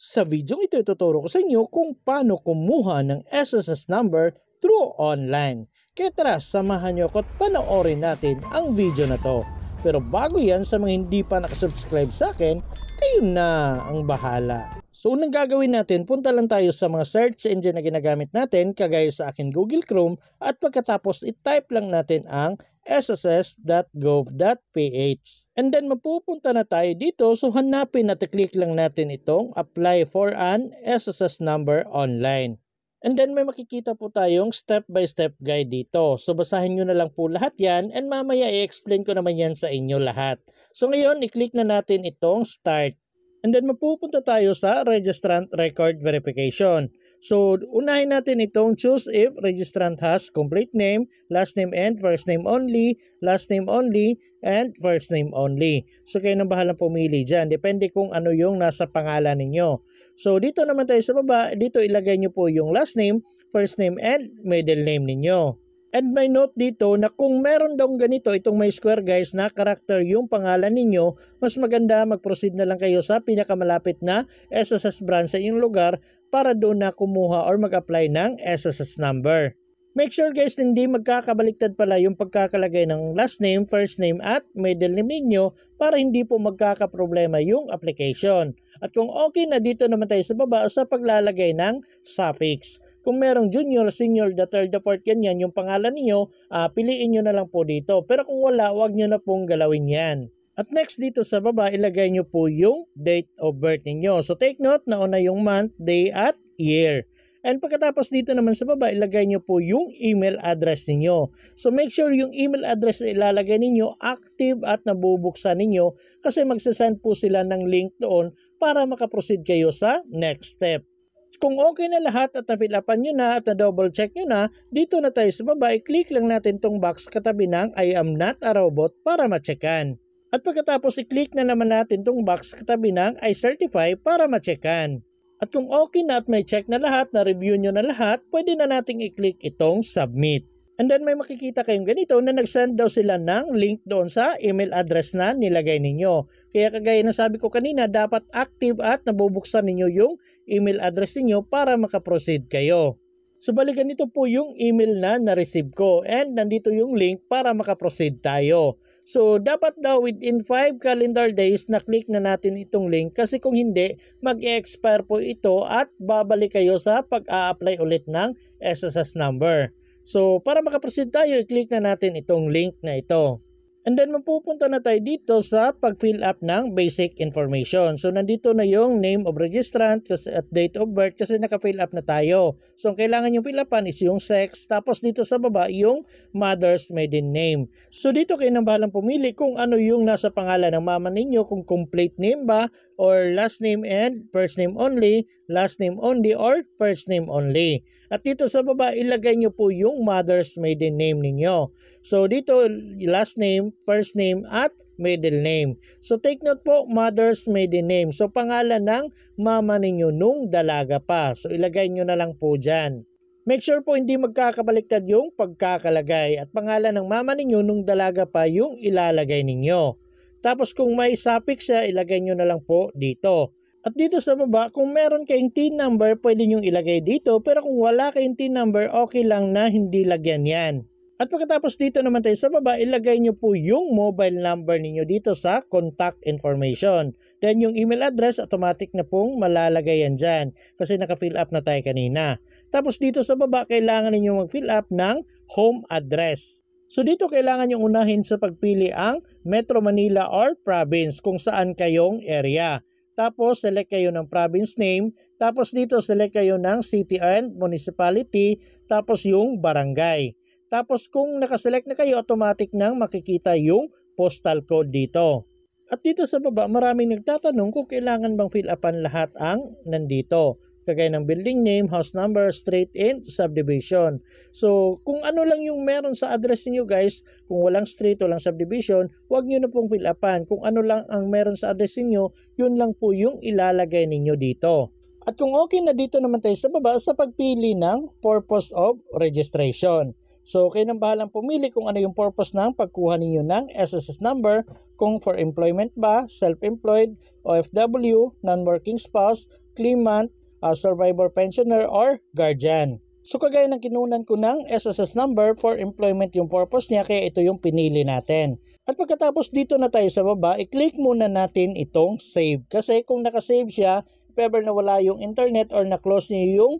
Sa video ito, ituturo ko sa inyo kung paano kumuha ng SSS number through online. Kaya tara, samahan nyo ako at panoorin natin ang video na to. Pero bago yan, sa mga hindi pa nakasubscribe sa akin, kayo na ang bahala. So unang gagawin natin, punta lang tayo sa mga search engine na ginagamit natin, kagaya sa akin Google Chrome, at pagkatapos i-type lang natin ang sss.gov.ph. And then mapupunta na tayo dito, so hanapin at i-click lang natin itong apply for an SSS number online. And then may makikita po tayong step-by-step guide dito. So basahin nyo na lang po lahat yan and mamaya i-explain ko naman yan sa inyo lahat. So ngayon, i-click na natin itong start. And then mapupunta tayo sa registrant record verification. So unahin natin itong choose if registrant has complete name, last name and first name only, last name only, and first name only. So kayo nang bahalang pumili dyan. Depende kung ano yung nasa pangalan ninyo. So dito naman tayo sa baba, dito ilagay nyo po yung last name, first name, and middle name ninyo. And may note dito na kung meron daw ganito, itong may square guys na character yung pangalan ninyo, mas maganda mag-proceed na lang kayo sa pinakamalapit na SSS branch sa inyong lugar para doon na kumuha or mag-apply ng SSS number. Make sure guys hindi magkakabaliktad pala yung pagkakalagay ng last name, first name at middle name ninyo para hindi po magkakaproblema yung application. At kung okay na, dito naman tayo sa baba sa paglalagay ng suffix. Kung merong junior, senior, the third, the fourth, ganyan yung pangalan niyo, piliin nyo na lang po dito. Pero kung wala, wag nyo na pong galawin yan. At next dito sa baba, ilagay nyo po yung date of birth ninyo. So take note na una yung month, day at year. And pagkatapos dito naman sa baba, ilagay nyo po yung email address ninyo. So make sure yung email address na ilalagay ninyo active at nabubuksan ninyo kasi magsasend po sila ng link doon para makaproceed kayo sa next step. Kung okay na lahat at na-fill upan nyo na at na-double check nyo na, dito na tayo sa baba, i-click lang natin tong box katabi ng I am not a robot para ma-checkan. At pagkatapos i-click na naman natin tong box katabi ng I certify para ma-checkan. At kung okay na at may check na lahat, na-review nyo na lahat, pwede na nating i-click itong submit. And then may makikita kayong ganito na nag-send daw sila ng link doon sa email address na nilagay ninyo. Kaya kagaya na sabi ko kanina, dapat active at nabubuksan ninyo yung email address ninyo para makaproceed kayo. So balikan nito po yung email na na-receive ko and nandito yung link para makaproceed tayo. So dapat daw within 5 calendar days na click na natin itong link kasi kung hindi, mag-expire po ito at babalik kayo sa pag-a-apply ulit ng SSS number. So para makaproceed tayo, i-click na natin itong link na ito. And then mapupunta na tayo dito sa pag-fill up ng basic information. So nandito na yung name of registrant at date of birth kasi naka-fill up na tayo. So ang kailangan yung fill upan is yung sex, tapos dito sa baba yung mother's maiden name. So dito kayo nang bahalang pumili kung ano yung nasa pangalan ng mama ninyo, kung complete name ba or last name and first name only, last name only or first name only. At dito sa baba ilagay nyo po yung mother's maiden name ninyo. So dito last name, first name at middle name. So take note po, mother's maiden name. So pangalan ng mama ninyo nung dalaga pa. So ilagay nyo na lang po dyan. Make sure po hindi magkakabaliktad yung pagkakalagay at pangalan ng mama ninyo nung dalaga pa yung ilalagay ninyo. Tapos kung may suffix siya, ilagay nyo na lang po dito. At dito sa baba, kung meron kayong TIN number, pwede nyo ilagay dito. Pero kung wala kayong TIN number, okay lang na hindi lagyan yan. At pagkatapos dito naman tayo sa baba, ilagay nyo po yung mobile number ninyo dito sa contact information. Then yung email address, automatic na pong malalagay yan dyan kasi naka-fill up na tayo kanina. Tapos dito sa baba, kailangan ninyo mag-fill up ng home address. So dito kailangan yung unahin sa pagpili ang Metro Manila or province kung saan kayong area. Tapos select kayo ng province name, tapos dito select kayo ng city and municipality, tapos yung barangay. Tapos kung nakaselect na kayo, automatic nang makikita yung postal code dito. At dito sa baba, maraming nagtatanong kung kailangan bang fill upan lahat ang nandito. Kagaya ng building name, house number, street, and subdivision. So kung ano lang yung meron sa address niyo guys, kung walang street, walang subdivision, huwag nyo na pong fill upan. Kung ano lang ang meron sa address niyo, yun lang po yung ilalagay ninyo dito. At kung okay na, dito naman tayo sa baba sa pagpili ng purpose of registration. So kayo nang bahalang pumili kung ano yung purpose ng pagkuha ninyo ng SSS number, kung for employment ba, self-employed, OFW, non-working spouse, claimant, survivor pensioner, or guardian. So kagaya ng kinunan ko ng SSS number for employment yung purpose niya, kaya ito yung pinili natin. At pagkatapos dito na tayo sa baba, i-click muna natin itong save. Kasi kung nakasave siya, if ever nawala yung internet or na-close niyo yung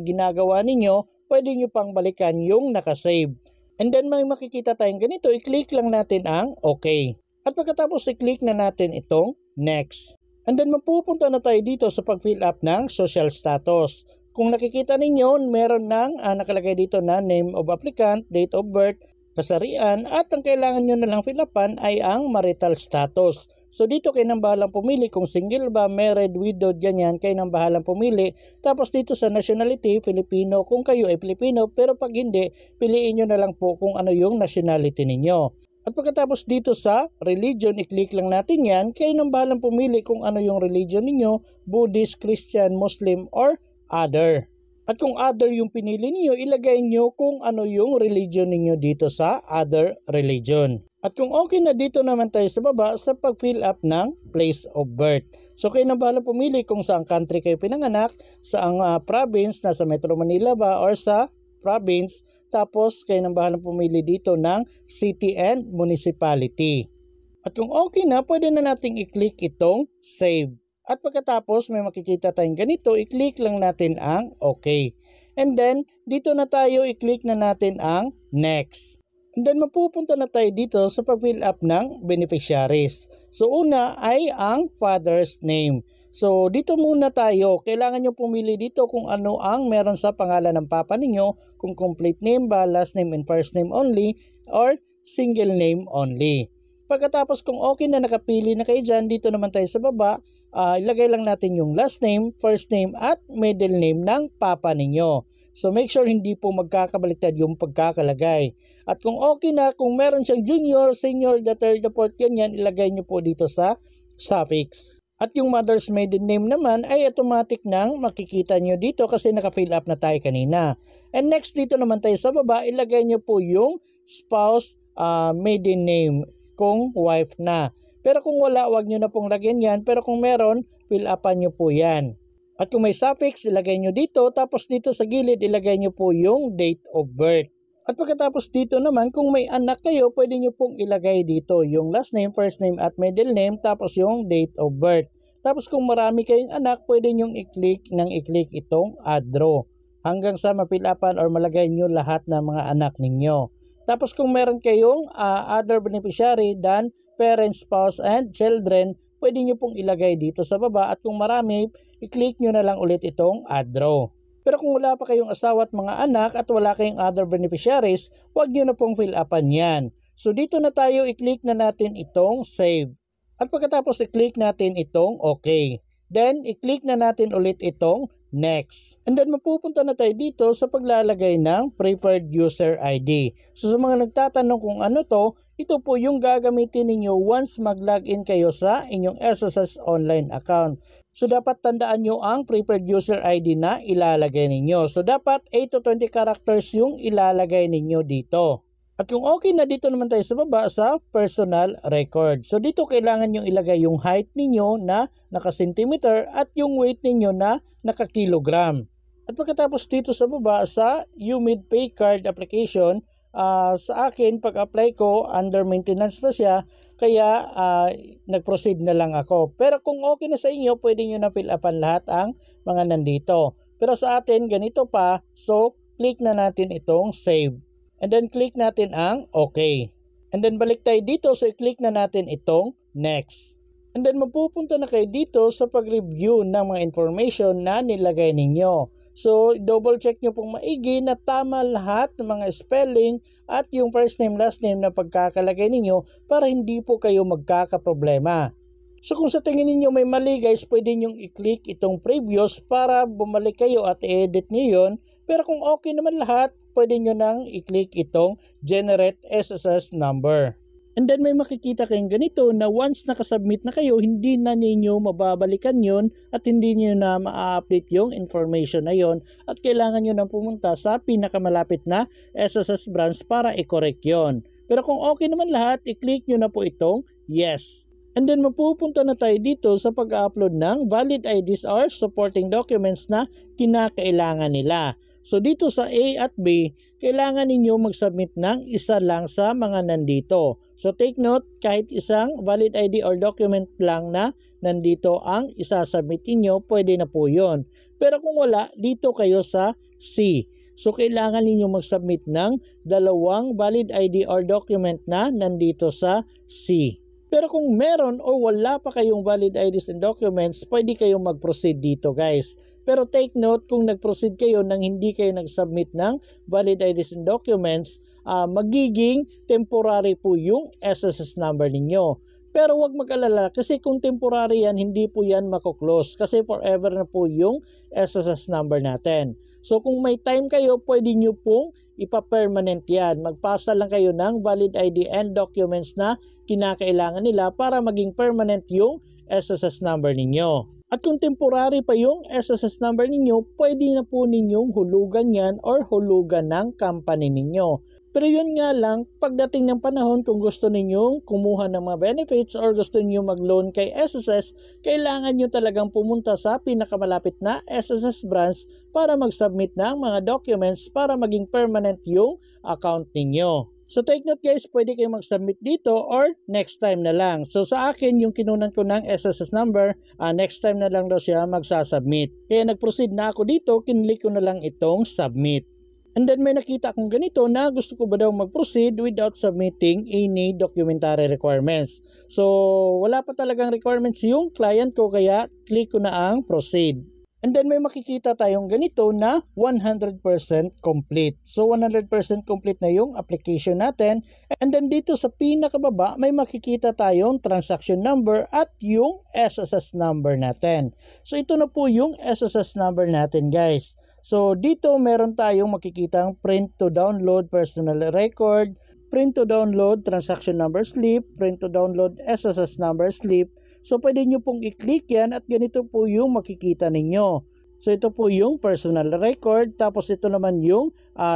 ginagawa ninyo, pwede nyo pang balikan yung nakasave. And then may makikita tayong ganito, i-click lang natin ang OK. At pagkatapos i-click na natin itong next. And then mapupunta na tayo dito sa pag-fill up ng social status. Kung nakikita ninyo, meron ng nakalagay dito na name of applicant, date of birth, kasarian, at ang kailangan nyo na lang fill upan ay ang marital status. So dito kayo nang bahalang pumili kung single ba, married, widowed, ganyan, kayo nang bahalang pumili. Tapos dito sa nationality, Filipino, kung kayo ay Filipino, pero pag hindi, piliin nyo na lang po kung ano yung nationality ninyo. At pagkatapos dito sa religion, i-click lang natin yan, kayo nang bahalang pumili kung ano yung religion ninyo, Buddhist, Christian, Muslim, or other. At kung other yung pinili niyo, ilagay nyo kung ano yung religion ninyo dito sa other religion. At kung okay na, dito naman tayo sa baba sa pag-fill up ng place of birth. So kayo na bahala pumili kung saan country kayo pinanganak, saang province, nasa Metro Manila ba or sa province. Tapos kayo na bahala pumili dito ng city and municipality. At kung okay na, pwede na nating i-click itong save. At pagkatapos may makikita tayong ganito, i-click lang natin ang OK. And then, dito na tayo, i-click na natin ang next. And then, mapupunta na tayo dito sa pag-fill up ng beneficiaries. So, una ay ang father's name. So, dito muna tayo. Kailangan nyo pumili dito kung ano ang meron sa pangalan ng papa ninyo, kung complete name ba, last name and first name only, or single name only. Pagkatapos kung okay na nakapili na kayo dyan, dito naman tayo sa baba, ilagay lang natin yung last name, first name at middle name ng papa ninyo. So make sure hindi po magkakabaliktad yung pagkakalagay. At kung okay na, kung meron siyang junior, senior, the third, the fourth, ganyan, ilagay nyo po dito sa suffix. At yung mother's maiden name naman ay automatic nang makikita nyo dito kasi naka-fill up na tayo kanina. And next dito naman tayo sa baba, ilagay nyo po yung spouse maiden name kung wife na. Pero kung wala, wag nyo na pong lagyan yan. Pero kung meron, fill upan nyo po yan. At kung may suffix, ilagay nyo dito. Tapos dito sa gilid, ilagay nyo po yung date of birth. At pagkatapos dito naman, kung may anak kayo, pwede nyo pong ilagay dito yung last name, first name at middle name. Tapos yung date of birth. Tapos kung marami kayong anak, pwede nyo i-click itong add row. Hanggang sa ma-fill upan or malagay nyo lahat ng mga anak ninyo. Tapos kung meron kayong other beneficiary than parents, spouse, and children, pwede nyo pong ilagay dito sa baba. At kung marami, i-click nyo na lang ulit itong add row. Pero kung wala pa kayong asawa at mga anak at wala kayong other beneficiaries, huwag nyo na pong fill upan yan. So dito na tayo, i-click na natin itong save. At pagkatapos i-click natin itong OK. Then, i-click na natin ulit itong next. And then mapupunta na tayo dito sa paglalagay ng preferred user ID. So sa mga nagtatanong kung ano to, ito po yung gagamitin ninyo once mag-login kayo sa inyong SSS online account. So dapat tandaan nyo ang preferred user ID na ilalagay ninyo. So dapat 8 to 20 characters yung ilalagay ninyo dito. At kung okay na, dito naman tayo sa baba sa personal record. So dito kailangan nyo ilagay yung height ninyo na naka-centimeter at yung weight ninyo na naka-kilogram. At pagkatapos dito sa baba sa UMID Pay Card application, sa akin pag-apply ko under maintenance pa siya, kaya nag-proceed na lang ako. Pero kung okay na sa inyo, pwede nyo na fill upan lahat ang mga nandito. Pero sa atin ganito pa, so click na natin itong save. And then click natin ang OK. And then balik tayo dito, so i-click na natin itong next. And then mapupunta na kayo dito sa pag-review ng mga information na nilagay ninyo. So double check nyo pong maigi na tama lahat ng mga spelling at yung first name, last name na pagkakalagay ninyo para hindi po kayo magkakaproblema. So kung sa tingin ninyo may mali guys, pwede nyong i-click itong previous para bumalik kayo at i-edit nyo yun. Pero kung okay naman lahat, pwede nyo nang i-click itong generate SSS number. And then may makikita kayong ganito na once nakasubmit na kayo, hindi na ninyo mababalikan yon at hindi nyo na ma-update yung information na yon at kailangan nyo na pumunta sa pinakamalapit na SSS branch para i-correct yon. Pero kung okay naman lahat, i-click nyo na po itong yes. And then mapupunta na tayo dito sa pag-upload ng valid IDs or supporting documents na kinakailangan nila. So dito sa A at B, kailangan ninyo mag-submit ng isa lang sa mga nandito. So take note, kahit isang valid ID or document lang na nandito ang isasubmit niyo, pwede na po yun. Pero kung wala, dito kayo sa C. So kailangan ninyo mag-submit ng dalawang valid ID or document na nandito sa C. Pero kung meron o wala pa kayong valid IDs and documents, pwede kayong mag-proceed dito guys. Pero take note, kung nag-proceed kayo nang hindi kayo nag-submit ng valid IDs and documents, magiging temporary po yung SSS number ninyo. Pero huwag mag-alala kasi kung temporary yan, hindi po yan mako-close kasi forever na po yung SSS number natin. So kung may time kayo, pwede nyo pong ipa-permanent yan. Magpasa lang kayo ng valid ID and documents na kinakailangan nila para maging permanent yung SSS number ninyo. At kung temporary pa yung SSS number ninyo, pwede na po ninyong hulugan yan or hulugan ng company ninyo. Pero yun nga lang, pagdating ng panahon kung gusto ninyong kumuha ng mga benefits or gusto niyo mag-loan kay SSS, kailangan nyo talagang pumunta sa pinakamalapit na SSS branch para mag-submit ng mga documents para maging permanent yung account ninyo. So take note guys, pwede kayong mag-submit dito or next time na lang. So sa akin, yung kinunan ko ng SSS number, next time na lang daw siya magsasubmit. Kaya nag-proceed na ako dito, kinlik ko na lang itong submit. And then may nakita akong ganito na gusto ko ba daw mag-proceed without submitting any documentary requirements. So wala pa talagang requirements yung client ko kaya click ko na ang proceed. And then may makikita tayong ganito na 100% complete. So 100% complete na yung application natin. And then dito sa pinakababa may makikita tayong transaction number at yung SSS number natin. So ito na po yung SSS number natin guys. So dito meron tayong makikitang print to download personal record, print to download transaction number slip, print to download SSS number slip. So pwede nyo pong i-click yan at ganito po yung makikita ninyo. So ito po yung personal record, tapos ito naman yung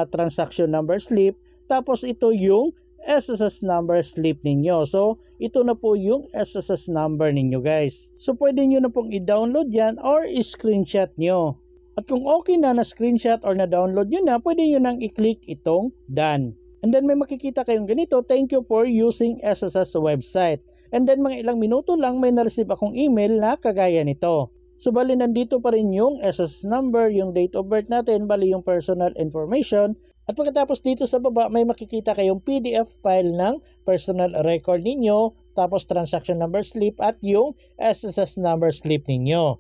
transaction number slip, tapos ito yung SSS number slip ninyo. So ito na po yung SSS number ninyo guys. So pwede nyo na pong i-download yan or i-screenshot nyo. At kung okay na na-screenshot or na-download nyo na, pwede nyo nang i-click itong done. And then may makikita kayong ganito, thank you for using SSS website. And then mga ilang minuto lang may na-receive akong email na kagaya nito. So bali nandito pa rin yung SSS number, yung date of birth natin, bali yung personal information. At pagkatapos dito sa baba may makikita kayong PDF file ng personal record ninyo, tapos transaction number slip at yung SSS number slip ninyo.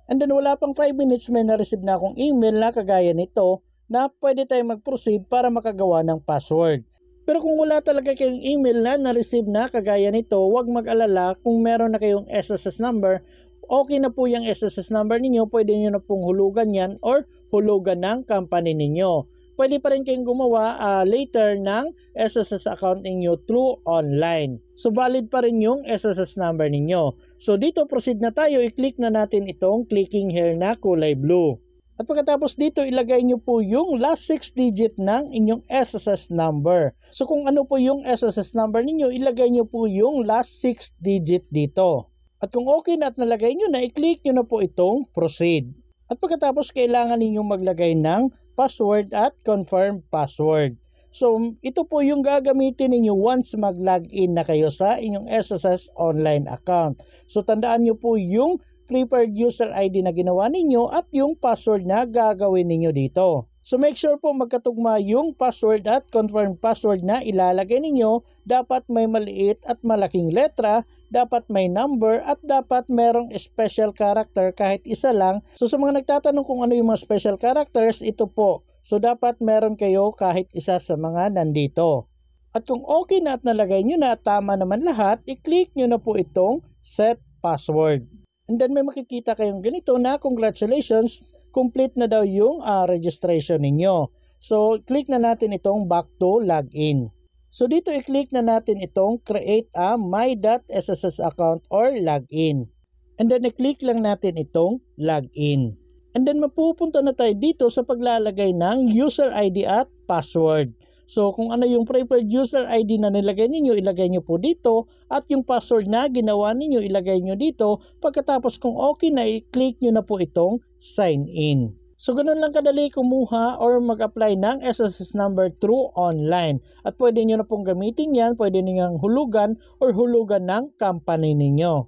And then wala pang 5 minutes may na-receive na akong email na kagaya nito na pwede tayong mag-proceed para makagawa ng password. Pero kung wala talaga kayong email na na-receive na kagaya nito, huwag mag-alala kung meron na kayong SSS number. Okay na po yung SSS number ninyo, pwede nyo na pong hulugan yan or hulugan ng company ninyo. Pwede pa rin kayong gumawa later ng SSS account ninyo through online. So valid pa rin yung SSS number ninyo. So dito proceed na tayo, i-click na natin itong clicking here na kulay blue. At pagkatapos dito ilagay nyo po yung last 6 digit ng inyong SSS number. So kung ano po yung SSS number ninyo, ilagay nyo po yung last 6 digit dito. At kung okay na at nalagay nyo na, i-click nyo na po itong proceed. At pagkatapos kailangan ninyong maglagay ng password at confirm password. So ito po yung gagamitin ninyo once mag-login na kayo sa inyong SSS online account. So tandaan nyo po yung preferred user ID na ginawa ninyo at yung password na gagawin ninyo dito. So make sure po magkatugma yung password at confirm password na ilalagay ninyo. Dapat may maliit at malaking letra, dapat may number at dapat merong special character kahit isa lang. So sa mga nagtatanong kung ano yung mga special characters, ito po. So dapat meron kayo kahit isa sa mga nandito. At kung okay na at nalagay nyo na at tama naman lahat, i-click nyo na po itong set password. And then may makikita kayong ganito na congratulations, complete na daw yung registration ninyo. So click na natin itong back to login. So dito i-click na natin itong create a my.sss account or login. And then i-click lang natin itong login. And then mapupunta na tayo dito sa paglalagay ng user ID at password. So kung ano yung preferred user ID na nilagay ninyo, ilagay nyo po dito at yung password na ginawa ninyo, ilagay nyo dito. Pagkatapos kung okay na, i-click nyo na po itong sign in. So ganun lang kadali kumuha or mag-apply ng SSS number through online. At pwede nyo na pong gamitin yan, pwede nyo hulugan or hulugan ng company ninyo.